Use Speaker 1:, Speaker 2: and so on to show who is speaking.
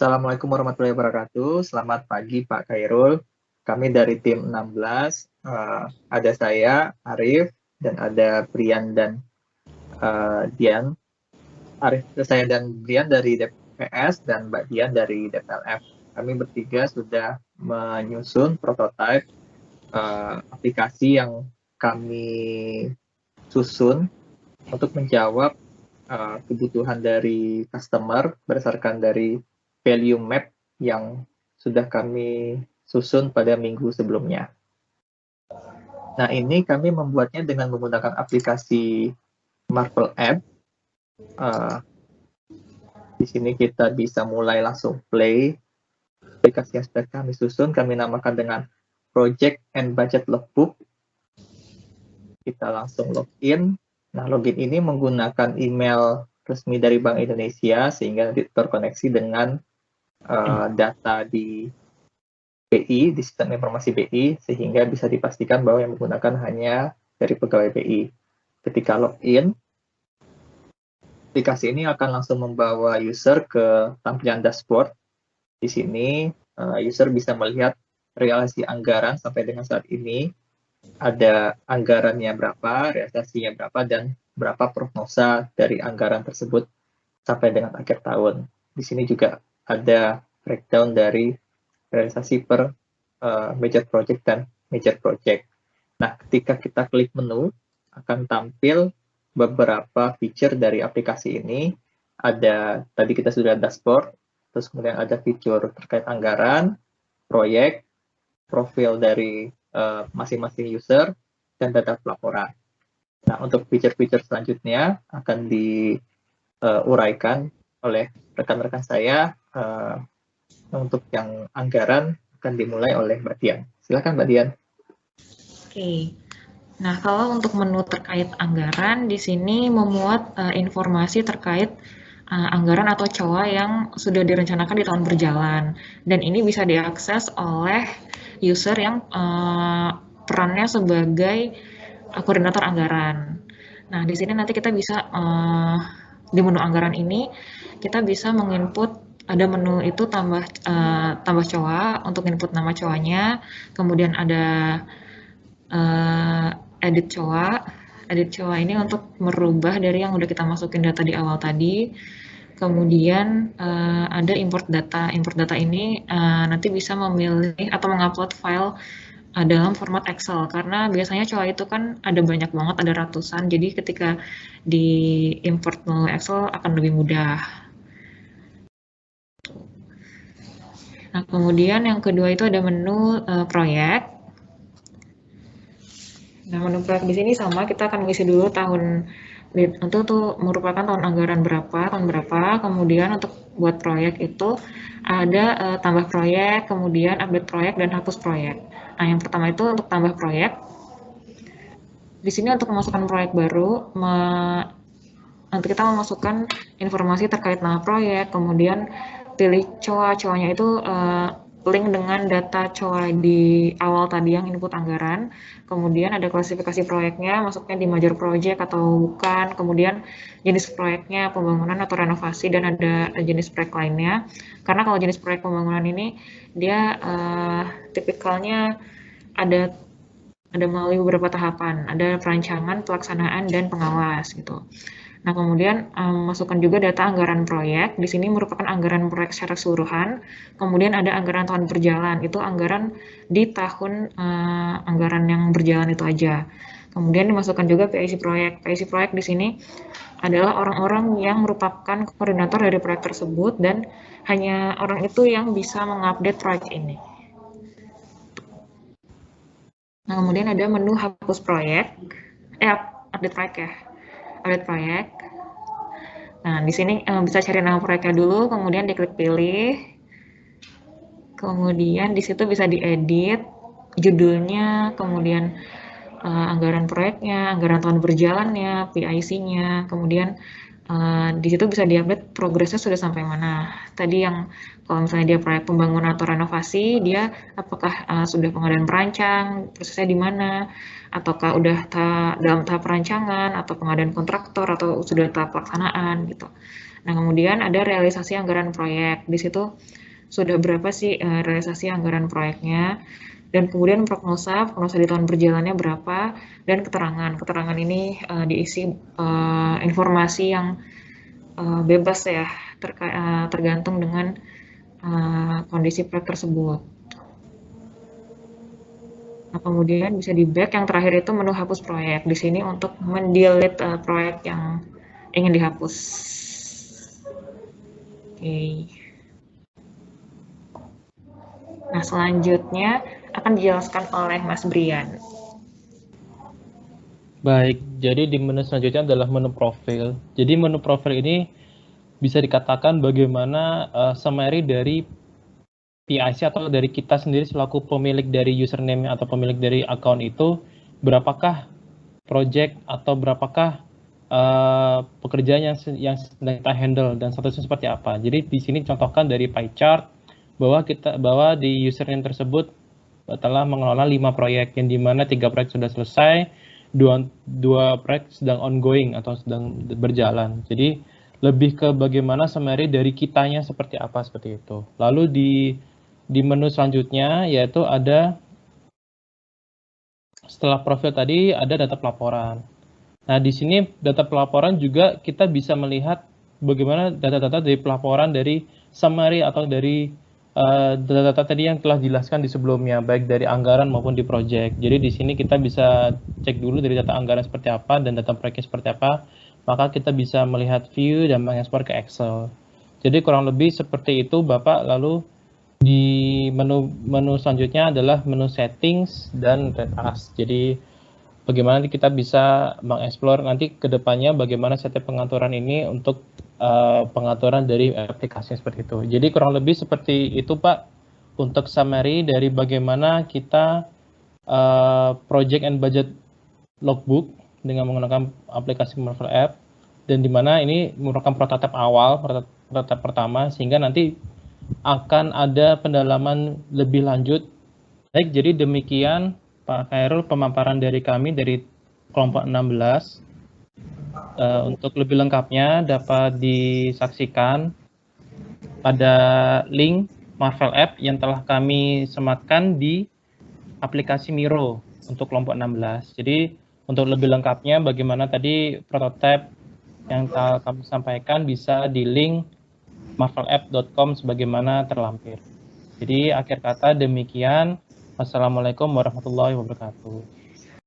Speaker 1: Assalamualaikum warahmatullahi wabarakatuh. Selamat pagi Pak Khairul. Kami dari tim 16, ada saya, Arif, dan ada Brian dan Dian. Saya dan Brian dari DPS dan Mbak Dian dari DPLF. Kami bertiga sudah menyusun prototipe aplikasi yang kami susun untuk menjawab kebutuhan dari customer berdasarkan dari value map yang sudah kami susun pada minggu sebelumnya. Nah, ini kami membuatnya dengan menggunakan aplikasi Marvel App. Di sini kita bisa mulai langsung play. Aplikasi yang sudah kami susun, kami namakan dengan Project and Budget Logbook. Kita langsung login. Nah, login ini menggunakan email resmi dari Bank Indonesia sehingga terkoneksi dengan data di BI, di sistem informasi BI, sehingga bisa dipastikan bahwa yang menggunakan hanya dari pegawai BI. Ketika login, aplikasi ini akan langsung membawa user ke tampilan dashboard. Di sini, user bisa melihat realisasi anggaran sampai dengan saat ini, ada anggarannya berapa, realisasinya berapa, dan berapa prognosa dari anggaran tersebut sampai dengan akhir tahun. Di sini juga ada breakdown dari realisasi per major project dan major project. Nah, ketika kita klik menu, akan tampil beberapa feature dari aplikasi ini. Ada, tadi kita sudah dashboard, terus kemudian ada fitur terkait anggaran, proyek, profil dari masing-masing user, dan data pelaporan. Nah, untuk feature-feature selanjutnya akan diuraikan oleh rekan-rekan saya. Untuk yang anggaran akan dimulai oleh Mbak Dian. Silakan Mbak Dian.
Speaker 2: Oke. Nah, kalau untuk menu terkait anggaran, di sini memuat informasi terkait anggaran atau COA yang sudah direncanakan di tahun berjalan. Dan ini bisa diakses oleh user yang perannya sebagai koordinator anggaran. Nah, di sini nanti kita bisa, di menu anggaran ini, kita bisa menginput ada menu itu tambah COA untuk input nama COA-nya, kemudian ada edit COA. Edit COA ini untuk merubah dari yang udah kita masukin data di awal tadi. Kemudian ada import data. Import data ini nanti bisa memilih atau mengupload file dalam format Excel, karena biasanya COA itu kan ada banyak banget, ada ratusan, jadi ketika di import melalui Excel akan lebih mudah. Nah, kemudian yang kedua itu ada menu proyek. Nah, menu proyek di sini sama, kita akan mengisi dulu tahun itu tuh merupakan tahun anggaran berapa, tahun berapa. Kemudian untuk buat proyek itu ada tambah proyek, kemudian update proyek dan hapus proyek. Nah, yang pertama itu untuk tambah proyek. Di sini untuk memasukkan proyek baru, nanti kita memasukkan informasi terkait nama proyek, kemudian pilih COA. COA-nya itu link dengan data COA di awal tadi yang input anggaran, kemudian ada klasifikasi proyeknya, masuknya di major project atau bukan, kemudian jenis proyeknya pembangunan atau renovasi, dan ada jenis proyek lainnya. Karena kalau jenis proyek pembangunan ini dia tipikalnya ada melalui beberapa tahapan, ada perancangan, pelaksanaan, dan pengawas gitu. Nah, kemudian masukkan juga data anggaran proyek. Di sini merupakan anggaran proyek secara keseluruhan. Kemudian ada anggaran tahun berjalan. Itu anggaran di tahun anggaran yang berjalan itu aja. Kemudian dimasukkan juga PIC proyek. PIC proyek di sini adalah orang-orang yang merupakan koordinator dari proyek tersebut, dan hanya orang itu yang bisa mengupdate proyek ini. Nah, kemudian ada menu hapus proyek. Update proyek ya. Update proyek. Nah, di sini bisa cari nama proyeknya dulu, kemudian diklik pilih. Kemudian di situ bisa diedit judulnya, kemudian anggaran proyeknya, anggaran tahun berjalannya, PIC-nya, kemudian Di situ bisa diupdate progresnya sudah sampai mana. Tadi yang kalau misalnya dia proyek pembangunan atau renovasi, dia apakah sudah pengadaan perancang, prosesnya di mana, ataukah udah dalam tahap perancangan, atau pengadaan kontraktor, atau sudah tahap pelaksanaan gitu. Nah, kemudian ada realisasi anggaran proyek. Di situ sudah berapa sih realisasi anggaran proyeknya, dan kemudian prognosa di tahun berjalannya berapa, dan keterangan ini diisi informasi yang bebas ya, tergantung dengan kondisi proyek tersebut. Nah, kemudian bisa di back, yang terakhir itu menu hapus proyek. Di sini untuk mendelete proyek yang ingin dihapus. Oke. Nah, selanjutnya akan dijelaskan oleh Mas Brian.
Speaker 3: Baik, jadi di menu selanjutnya adalah menu profil. Jadi menu profil ini bisa dikatakan bagaimana summary dari PIC atau dari kita sendiri selaku pemilik dari username atau pemilik dari account itu, berapakah project atau berapakah pekerjaan yang sedang kita handle dan statusnya seperti apa. Jadi di sini contohkan dari pie chart bahwa di username tersebut telah mengelola 5 proyek, yang dimana 3 proyek sudah selesai, dua proyek sedang ongoing atau sedang berjalan. Jadi lebih ke bagaimana summary dari kitanya seperti apa, seperti itu. Lalu di menu selanjutnya yaitu ada, setelah profil tadi ada data pelaporan. Nah, di sini data pelaporan juga kita bisa melihat bagaimana data-data dari pelaporan dari summary atau dari data-data tadi yang telah dijelaskan di sebelumnya, baik dari anggaran maupun di project. Jadi di sini kita bisa cek dulu dari data anggaran seperti apa dan data proyeknya seperti apa, maka kita bisa melihat view dan mengekspor ke Excel. Jadi kurang lebih seperti itu, Bapak. Lalu di menu selanjutnya adalah menu settings dan red as. Jadi bagaimana kita bisa mengeksplor nanti ke depannya bagaimana setup pengaturan ini untuk pengaturan dari aplikasi seperti itu. Jadi kurang lebih seperti itu, Pak, untuk summary dari bagaimana kita project and budget logbook dengan menggunakan aplikasi Marvel App, dan dimana ini merupakan prototipe awal, prototipe pertama, sehingga nanti akan ada pendalaman lebih lanjut. Baik, jadi demikian Pak Khairul pemaparan dari kami dari kelompok 16. Untuk lebih lengkapnya dapat disaksikan pada link Marvel App yang telah kami sematkan di aplikasi Miro untuk kelompok 16. Jadi untuk lebih lengkapnya bagaimana tadi prototipe yang kami sampaikan bisa di link marvelapp.com sebagaimana terlampir. Jadi akhir kata demikian. Wassalamualaikum warahmatullahi wabarakatuh.